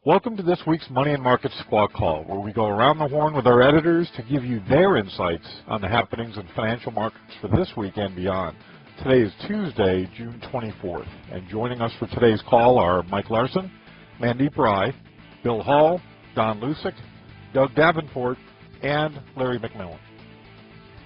Welcome to this week's Money and Market Squawk Call, where we go around the horn with our editors to give you their insights on the happenings in financial markets for this week and beyond. Today is Tuesday, June 24th, and joining us for today's call are Mike Larson, Mandeep Rai, Bill Hall, Don Lusick, Doug Davenport, and Larry McMillan.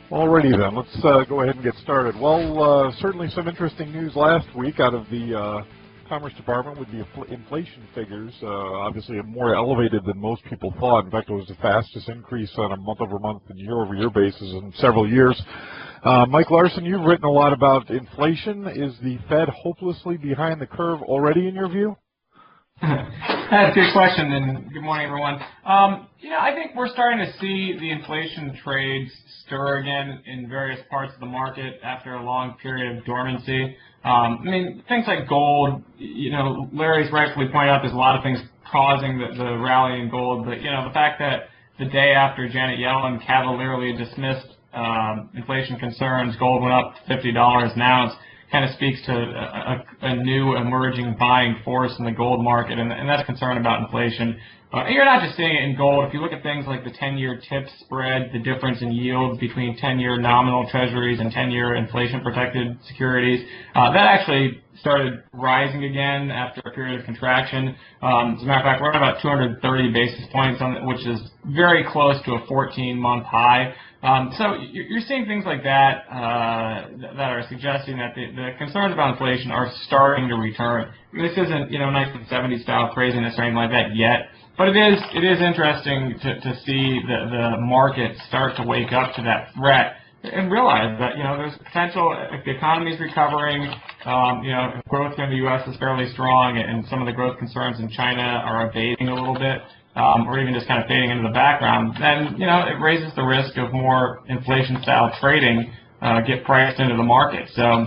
Alrighty then, let's go ahead and get started. Well, certainly some interesting news last week out of the Commerce Department with the inflation figures, obviously more elevated than most people thought. In fact, it was the fastest increase on a month-over-month and year-over-year basis in several years. Mike Larson, you've written a lot about inflation. Is the Fed hopelessly behind the curve already in your view? That's a good question, and good morning, everyone. I think we're starting to see the inflation trades stir again in various parts of the market after a long period of dormancy. Things like gold, Larry's rightfully pointed out there's a lot of things causing the rally in gold, but, the fact that the day after Janet Yellen cavalierly dismissed inflation concerns, gold went up to $50 an ounce, kind of speaks to a new emerging buying force in the gold market, and that's a concern about inflation. You're not just seeing it in gold. If you look at things like the 10-year TIPS spread, the difference in yields between 10-year nominal treasuries and 10-year inflation-protected securities, that actually started rising again after a period of contraction. As a matter of fact, we're at about 230 basis points, which is very close to a 14-month high. So you're seeing things like that that are suggesting that the concerns about inflation are starting to return. This isn't 1970s style craziness or anything like that yet, but it is interesting to see the market start to wake up to that threat and realize that there's potential if the economy is recovering. If growth in the U.S. is fairly strong and some of the growth concerns in China are abating a little bit, or even just kind of fading into the background, then it raises the risk of more inflation-style trading get priced into the market. So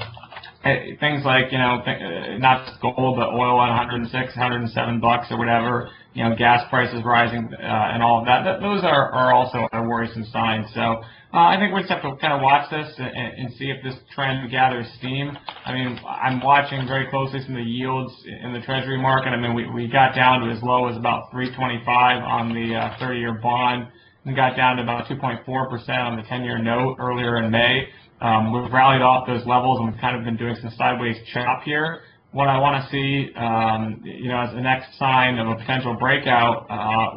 things like not just gold, but oil at 106, 107 bucks or whatever, gas prices rising and all of that. Those are also worrisome signs. So I think we just have to kind of watch this and see if this trend gathers steam. I'm watching very closely some of the yields in the Treasury market. We got down to as low as about 3.25 on the 30-year bond, and got down to about 2.4% on the 10-year note earlier in May. We've rallied off those levels, and we've kind of been doing some sideways chop here. What I want to see, as the next sign of a potential breakout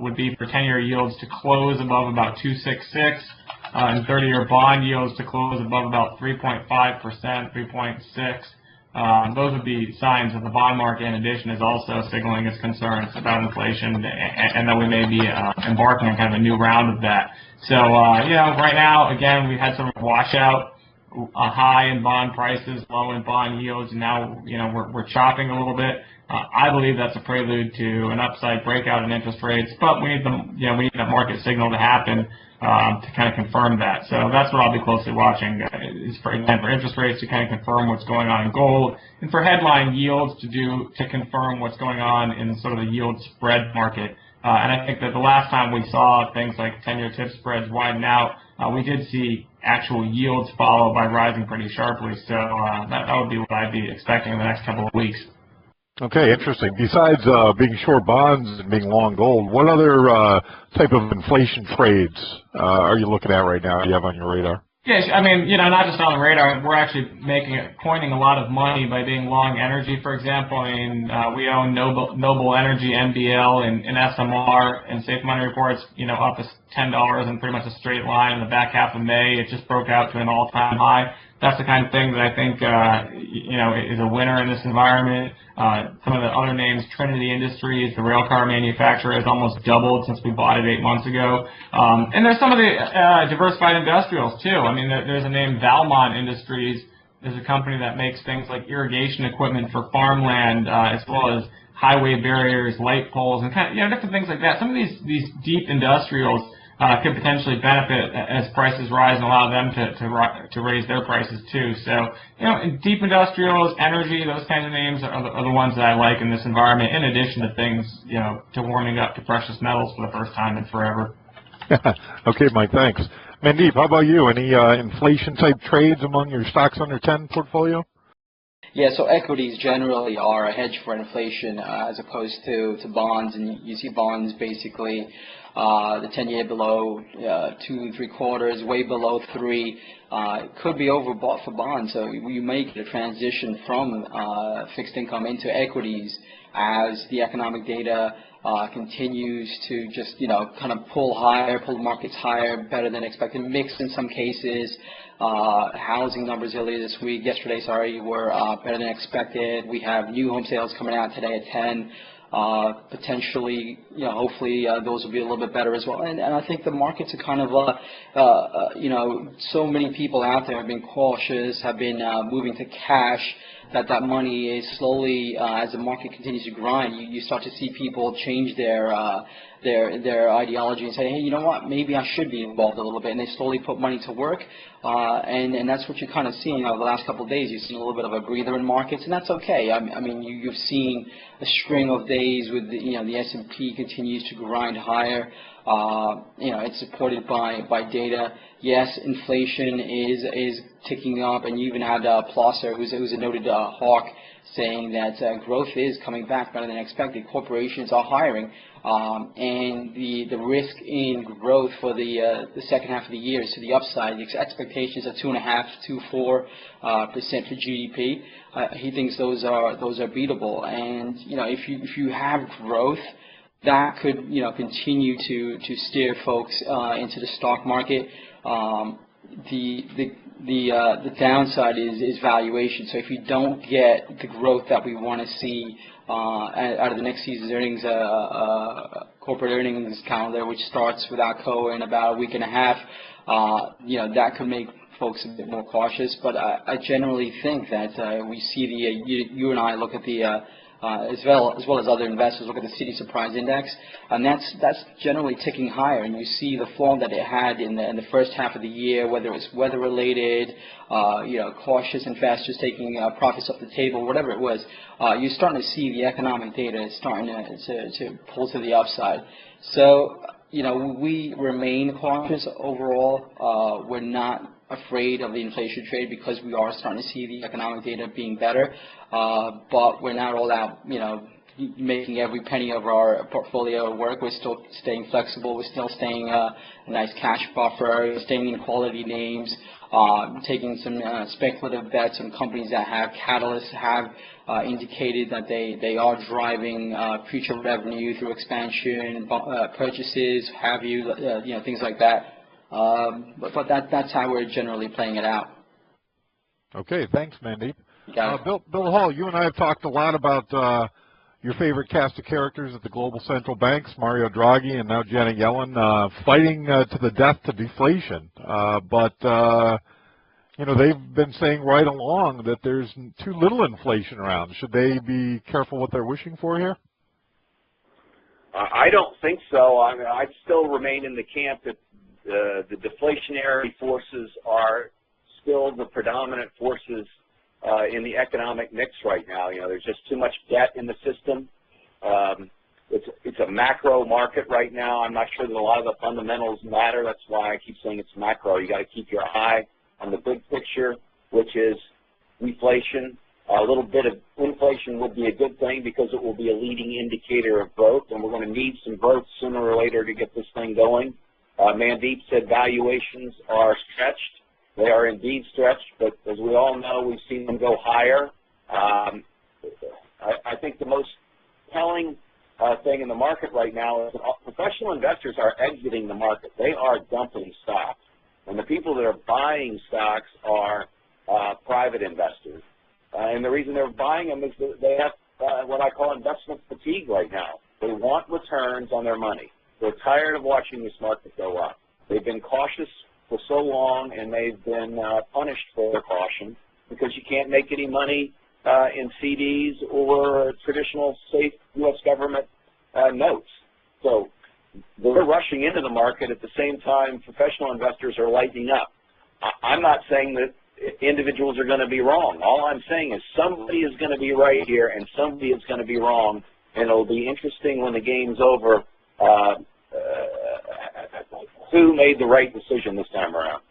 would be for 10-year yields to close above about 2.66, and 30-year bond yields to close above about 3.5%, 3.6. Those would be signs that the bond market, in addition, is also signaling its concerns about inflation, and that we may be embarking on kind of a new round of that. So, right now, again, we had some washout. High in bond prices, low in bond yields, and now we're chopping a little bit. I believe that's a prelude to an upside breakout in interest rates, but we need that market signal to happen to kind of confirm that. So that's what I'll be closely watching. Is for interest rates to kind of confirm what's going on in gold, and for headline yields to confirm what's going on in sort of the yield spread market. And I think that the last time we saw things like 10-year TIPS spreads widen out, we did see actual yields follow by rising pretty sharply. So that would be what I'd be expecting in the next couple of weeks. Okay, interesting. Besides being short bonds and being long gold, what other type of inflation trades are you looking at right now? Do you have on your radar? Yes, not just on the radar. We're actually coining a lot of money by being long energy, for example. We own Noble Energy, NBL, and SMR, and Safe Money Reports, up as $10 in pretty much a straight line in the back half of May. It just broke out to an all-time high. That's the kind of thing that I think, is a winner in this environment. Some of the other names, Trinity Industries, the railcar manufacturer, has almost doubled since we bought it 8 months ago. And there's some of the diversified industrials, too. There's a name, Valmont Industries, is a company that makes things like irrigation equipment for farmland, as well as highway barriers, light poles, and different things like that. Some of these deep industrials could potentially benefit as prices rise and allow them to raise their prices too. So, deep industrials, energy, those kinds of names are the ones that I like in this environment, in addition to things, to warming up to precious metals for the first time in forever. Okay, Mike, thanks. Mandeep, how about you? Any inflation-type trades among your stocks under 10 portfolio? Yeah, so equities generally are a hedge for inflation as opposed to bonds, and you see bonds basically the 10-year below 2 3/4, way below 3. It could be overbought for bonds, so you make a transition from fixed income into equities as the economic data continues to just, kind of pull the markets higher, better than expected, mix in some cases. Housing numbers yesterday, were better than expected. We have new home sales coming out today at 10. Potentially, hopefully those will be a little bit better as well. And I think the markets are kind of, so many people out there have been cautious, have been moving to cash, that money is slowly, as the market continues to grind, you start to see people change their ideology and say, hey, you know what, maybe I should be involved a little bit, and they slowly put money to work, and that's what you're kind of seeing over the last couple of days. You've seen a little bit of a breather in markets, and that's okay. I mean, you've seen a string of days with the S&P continues to grind higher. It's supported by data. Yes, inflation is ticking up, and you even had Plosser, who's a noted hawk, saying that growth is coming back better than expected. Corporations are hiring, and the risk in growth for the second half of the year is to the upside. The expectations are 2.5 to 4% for GDP. He thinks those are beatable, and if you have growth, that could continue to steer folks into the stock market. The downside is valuation. So if you don't get the growth that we want to see out of the next season's earnings, corporate earnings calendar, which starts with ALCO in about a week and a half, that could make folks a bit more cautious. But I generally think that we see you and I look at the as well as other investors look at the City Surprise Index, and that's generally ticking higher. And you see the fall that it had in the first half of the year, whether it's weather related, cautious investors taking profits off the table, whatever it was. You're starting to see the economic data starting to pull to the upside. So we remain cautious overall. We're not afraid of the inflation trade because we are starting to see the economic data being better, but we're not all out, making every penny of our portfolio work. We're still staying flexible. We're still staying a nice cash buffer, staying in quality names, taking some speculative bets on companies that have catalysts, have indicated that they are driving future revenue through expansion, purchases, things like that. But that's how we're generally playing it out. Okay, thanks, Mandeep. Bill Hall, you and I have talked a lot about your favorite cast of characters at the global central banks, Mario Draghi and now Janet Yellen, fighting to the death to deflation. But they've been saying right along that there's too little inflation around. Should they be careful what they're wishing for here? I don't think so. I mean, I still remain in the camp that the deflationary forces are still the predominant forces in the economic mix right now. There's just too much debt in the system. It's a macro market right now. I'm not sure that a lot of the fundamentals matter. That's why I keep saying it's macro. You got to keep your eye on the big picture, which is deflation. A little bit of inflation would be a good thing because it will be a leading indicator of growth, and we're going to need some growth sooner or later to get this thing going. Mandeep said valuations are stretched. They are indeed stretched, but as we all know, we've seen them go higher. I think the most telling thing in the market right now is that professional investors are exiting the market. They are dumping stocks, and the people that are buying stocks are private investors. And the reason they're buying them is that they have what I call investment fatigue right now. They want returns on their money. They're tired of watching this market go up. They've been cautious for so long, and they've been punished for their caution because you can't make any money in CDs or traditional safe U.S. government notes. So they're rushing into the market. At the same time, professional investors are lightening up. I'm not saying that individuals are going to be wrong. All I'm saying is somebody is going to be right here and somebody is going to be wrong, and it'll be interesting when the game's over who made the right decision this time around.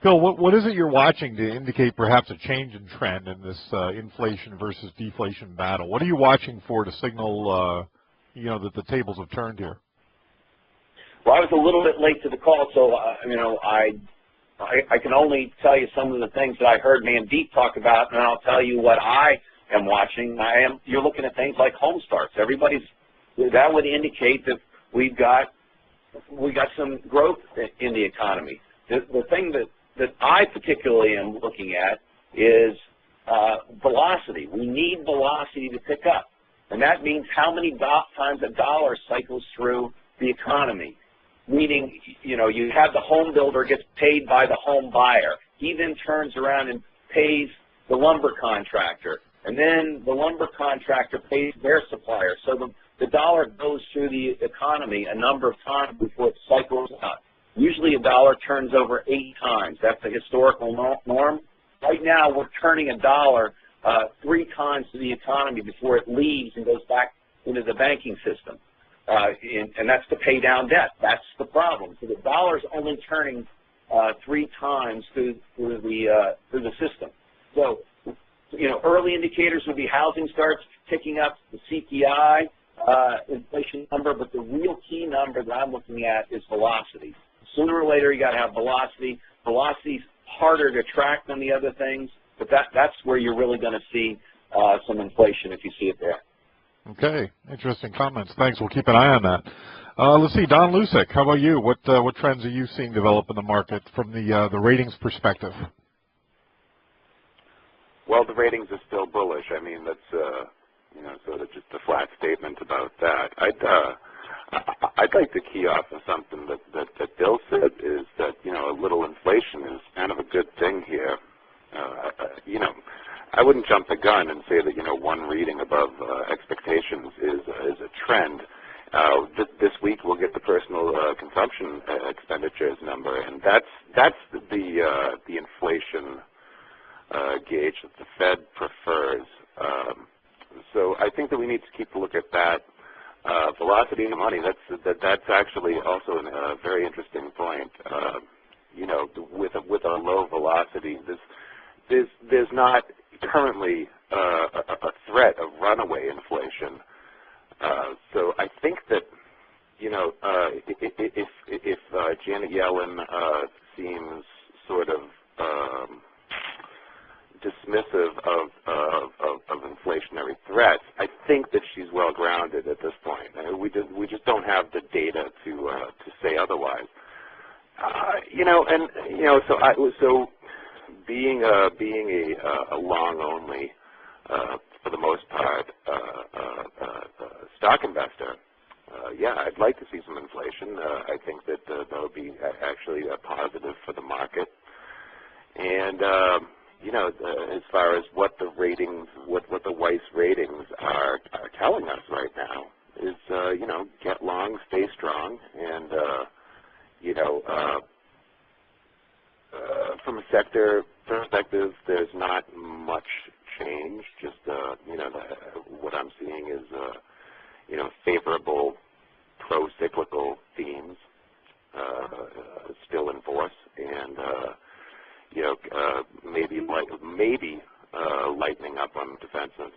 Bill, what is it you're watching to indicate perhaps a change in trend in this inflation versus deflation battle? What are you watching for to signal, that the tables have turned here? Well, I was a little bit late to the call, so I can only tell you some of the things that I heard Mandeep talk about, and I'll tell you what I am watching. You're looking at things like home starts. That would indicate that we got some growth in the economy. The thing that I particularly am looking at is velocity. We need velocity to pick up, and that means how many times a dollar cycles through the economy. Meaning, you have the home builder gets paid by the home buyer. He then turns around and pays the lumber contractor, and then the lumber contractor pays their supplier. So the dollar goes through the economy a number of times before it cycles out. Usually a dollar turns over 8 times. That's the historical norm. Right now we're turning a dollar 3 times to the economy before it leaves and goes back into the banking system. And that's to pay down debt. That's the problem. So the dollar's only turning 3 times through the system. So, early indicators would be housing starts ticking up, the CPI, inflation number, but the real key number that I'm looking at is velocity. Sooner or later, you got to have velocity. Velocity's harder to track than the other things, but that's where you're really going to see some inflation if you see it there. Okay, interesting comments. Thanks. We'll keep an eye on that. Let's see, Don Lusick, how about you? What trends are you seeing develop in the market from the ratings perspective? Well, the ratings are still bullish. I mean, that's sort of just a flat statement about that. I'd like to key off of something that Bill said, is that a little inflation is kind of a good thing here. I wouldn't jump the gun and say that one reading above expectations is a trend. This week we'll get the personal consumption expenditures number, and that's the inflation gauge that the Fed prefers. So I think that we need to keep a look at that. Velocity of money, that's actually also a very interesting point. With a low velocity, there's not currently a threat of runaway inflation. So I think that if Janet Yellen seems sort of dismissive of inflationary threats, I think that she's well grounded at this point. I mean, we just don't have the data to say otherwise. So being a long only for the most part stock investor, I'd like to see some inflation. I think that that would be actually a positive for the market. And as far as what the ratings, what the Weiss ratings are telling us right now is, get long, stay strong, and from a sector perspective, there's not much change. Just what I'm seeing is favorable pro-cyclical themes still in force, and maybe lightening up on defensives.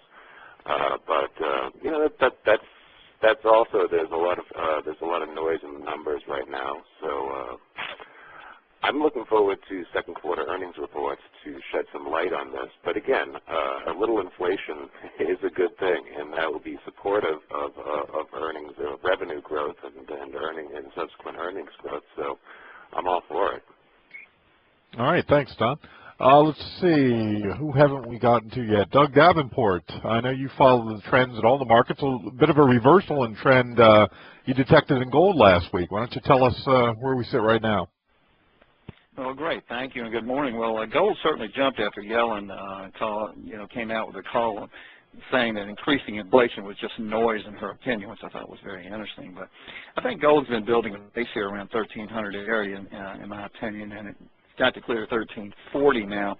But that's also there's a lot of noise in the numbers right now. So I'm looking forward to second quarter earnings reports to shed some light on this. But again, a little inflation is a good thing, and that will be supportive of earnings, revenue growth, and subsequent earnings growth. So I'm all for it. All right, thanks, Don. Let's see, who haven't we gotten to yet? Doug Davenport, I know you follow the trends in all the markets. A bit of a reversal in trend you detected in gold last week. Why don't you tell us where we sit right now? Well, great. Thank you, and good morning. Well, gold certainly jumped after Yellen came out with a call saying that increasing inflation was just noise in her opinion, which I thought was very interesting. But I think gold's been building a base here around 1,300 area, in my opinion, and it's got to clear 1,340 now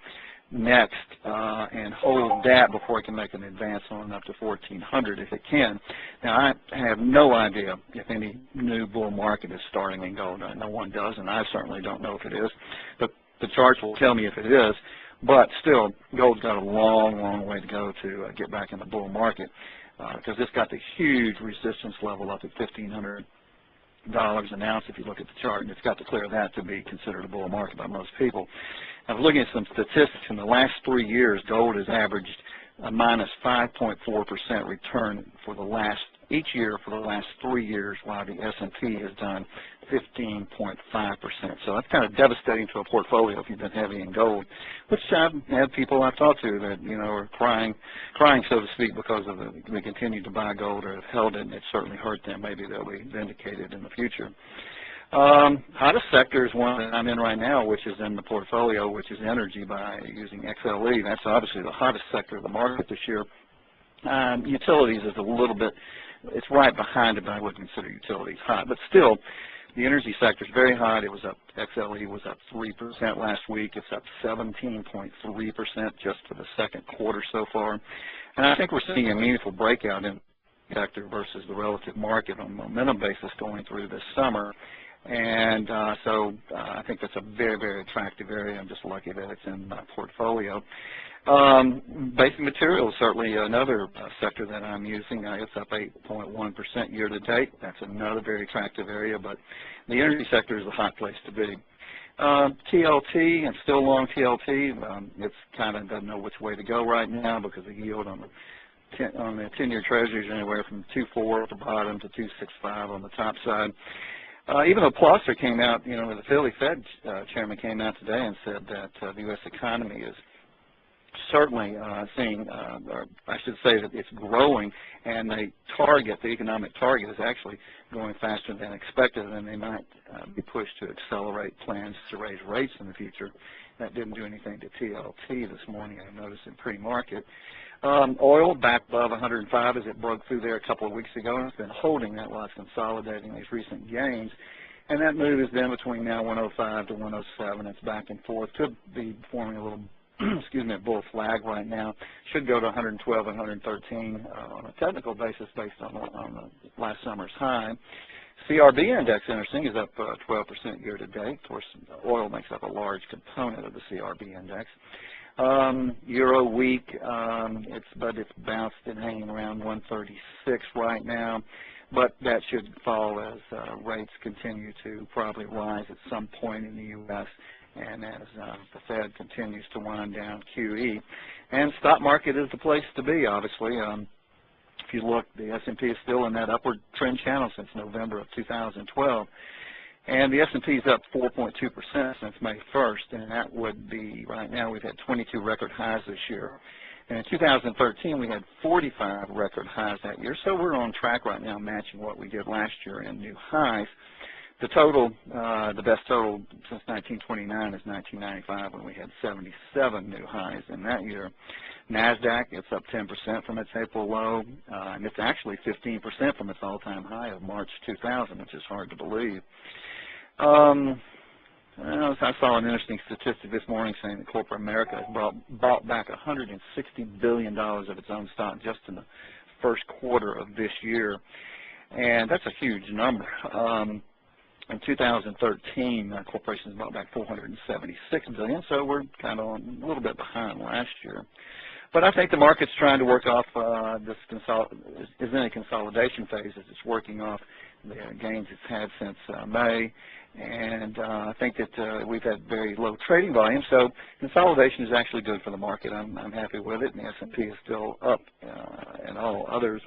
next and hold that before it can make an advance on up to 1,400 if it can. Now, I have no idea if any new bull market is starting in gold. No one does, and I certainly don't know if it is. But The charts will tell me if it is, but still, gold's got a long, long way to go to get back in the bull market because it's got the huge resistance level up at $1,500 an ounce if you look at the chart, and it's got to clear that to be considered a bull market by most people. I was looking at some statistics. In the last 3 years, gold has averaged a minus 5.4% return for each year for the last 3 years, while the S&P has done 15.5%. So that's kind of devastating to a portfolio if you've been heavy in gold, which I've had people I've talked to that, you know, are crying, so to speak, because of they continue to buy gold or have held it, and it certainly hurt them. Maybe they'll be vindicated in the future. Hottest sector is one that I'm in right now, which is in the portfolio, which is energy by using XLE. That's obviously the hottest sector of the market this year. Utilities is a little bit, it's right behind it, but I wouldn't consider utilities hot. But still, the energy sector is very hot. It was up, XLE was up 3% last week. It's up 17.3% just for the second quarter so far. And I think we're seeing a meaningful breakout in the sector versus the relative market on a momentum basis going through this summer. And so I think that's a very, very attractive area. I'm just lucky that it's in my portfolio. Basic materials, certainly another sector that I'm using. It's up 8.1% year to date. That's another very attractive area, but the energy sector is a hot place to be. TLT, and still long TLT. It's kind of doesn't know which way to go right now because the yield on the 10-year treasury is anywhere from 2.4 at the bottom to 2.65 on the top side. Even though Plosser came out, you know, the Philly Fed chairman came out today and said that the U.S. economy is certainly seeing, or I should say that it's growing, and the economic target is actually going faster than expected, and they might be pushed to accelerate plans to raise rates in the future. That didn't do anything to TLT this morning, I noticed in pre-market. Oil back above 105 as it broke through there a couple of weeks ago, and it's been holding that while it's consolidating these recent gains. And that move is then between now 105 to 107. It's back and forth. Could be forming a little, excuse me, a bull flag right now. Should go to 112 and 113 on a technical basis based on the last summer's high. CRB index, interesting, is up 12% year to date. Of course, oil makes up a large component of the CRB index. Euro weak, it's bounced and hanging around 136 right now, but that should fall as rates continue to probably rise at some point in the U.S. and as the Fed continues to wind down QE. And stock market is the place to be, obviously. If you look, the S&P is still in that upward trend channel since November of 2012. And the S&P is up 4.2% since May 1st, and that would be, right now, we've had 22 record highs this year. And in 2013, we had 45 record highs that year, so we're on track right now matching what we did last year in new highs. The total, the best total since 1929 is 1995 when we had 77 new highs in that year. NASDAQ, it's up 10% from its April low, and it's actually 15% from its all-time high of March 2000, which is hard to believe. I saw an interesting statistic this morning saying that corporate America has bought back $160 billion of its own stock just in the first quarter of this year, and that's a huge number. In 2013, corporations bought back $476 billion, so we're kind of a little bit behind last year. But I think the market's trying to work off is in a consolidation phase as it's working off the gains it's had since May. And I think that we've had very low trading volume, so consolidation is actually good for the market. I'm happy with it, and the S&P is still up, and all other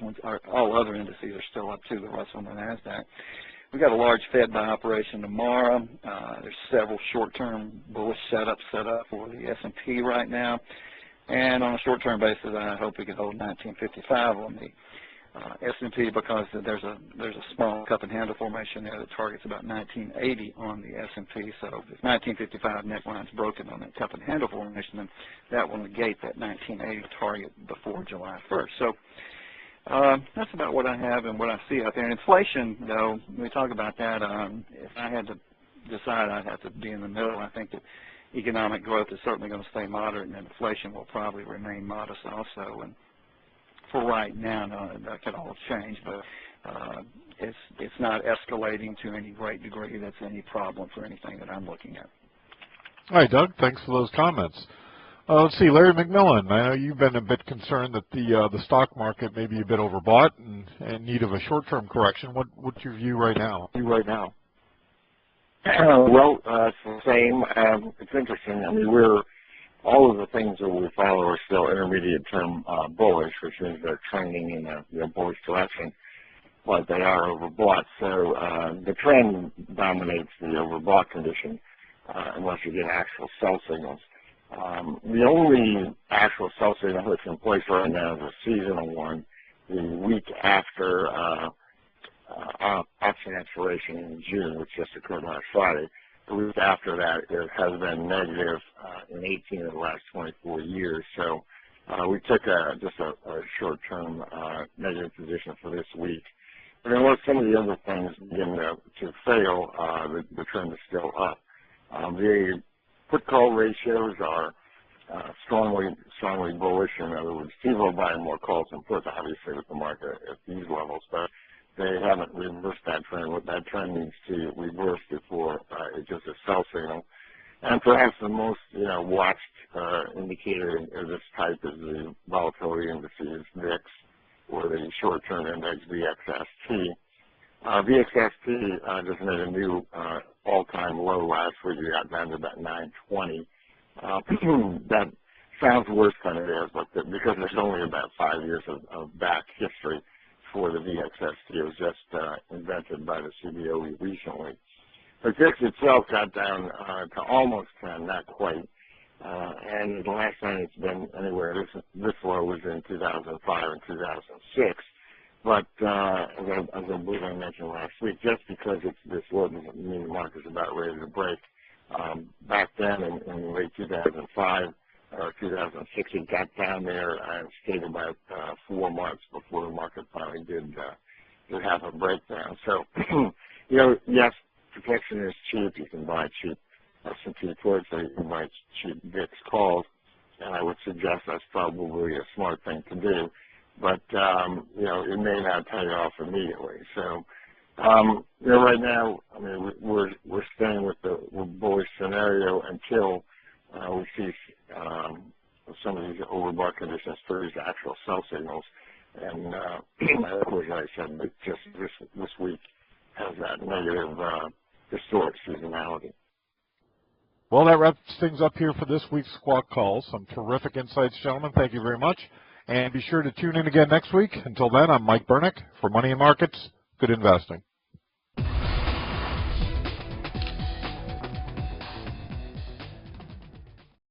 indices are still up too, the Russell and the NASDAQ. We've got a large Fed by operation tomorrow. There's several short-term bullish setups set up for the S&P right now. And on a short-term basis, I hope we can hold 1955 on the S&P because there's a small cup and handle formation there that targets about 1980 on the S&P. So if 1955 neckline's broken on that cup and handle formation, then that will negate that 1980 target before July 1st. So that's about what I have and what I see out there. And inflation, though, when we talk about that, if I had to decide, I'd have to be in the middle. I think that economic growth is certainly going to stay moderate, and inflation will probably remain modest also. And for right now, that could all change, but it's not escalating to any great degree that's any problem for anything that I'm looking at. All right, Doug, thanks for those comments. Let's see, Larry McMillan, I know you've been a bit concerned that the stock market may be a bit overbought and in need of a short-term correction. What's your view right now? Well, it's the same. It's interesting. I mean, all of the things that we follow are still intermediate term bullish, which means they're trending in a bullish direction, but they are overbought. So the trend dominates the overbought condition unless you get actual sell signals. The only actual sell signal that's in place right now is a seasonal one. The week after option expiration in June, which just occurred last Friday. The week after that, it has been negative in 18 of the last 24 years. So we took just a short-term negative position for this week. But unless some of the other things begin to fail, the trend is still up. The put-call ratios are strongly bullish. In other words, people are buying more calls than puts, obviously, with the market at these levels. But they haven't reversed that trend. What that trend needs to reverse before it's just a sell signal. And perhaps the most watched indicator of this type is the volatility indices, VIX, or the short-term index, VXST. VXST just made a new all-time low last week. We got down to about 920. That sounds worse than it is, but because there's only about 5 years of back history for the VXST. It was just invented by the CBOE recently. But VIX itself got down to almost 10, not quite. And the last time it's been anywhere this low was in 2005 and 2006. But as I believe I mentioned last week, just because it's this low doesn't mean the market's about ready to break. Back then in late 2005 or 2006, it got down there and stayed about 4 months before the market finally did have a breakdown. So, yes, protection is cheap. You can buy cheap S&P puts, or you can buy cheap VIX calls, and I would suggest that's probably a smart thing to do. But, it may not pay off immediately. So, right now, I mean, we're staying with the bullish scenario until we see some of these overbought conditions produce actual sell signals. And of course, like I said, but just this week has that negative historic seasonality. Well, that wraps things up here for this week's Squawk Call. Some terrific insights, gentlemen. Thank you very much. And be sure to tune in again next week. Until then, I'm Mike Bernick for Money and Markets. Good investing.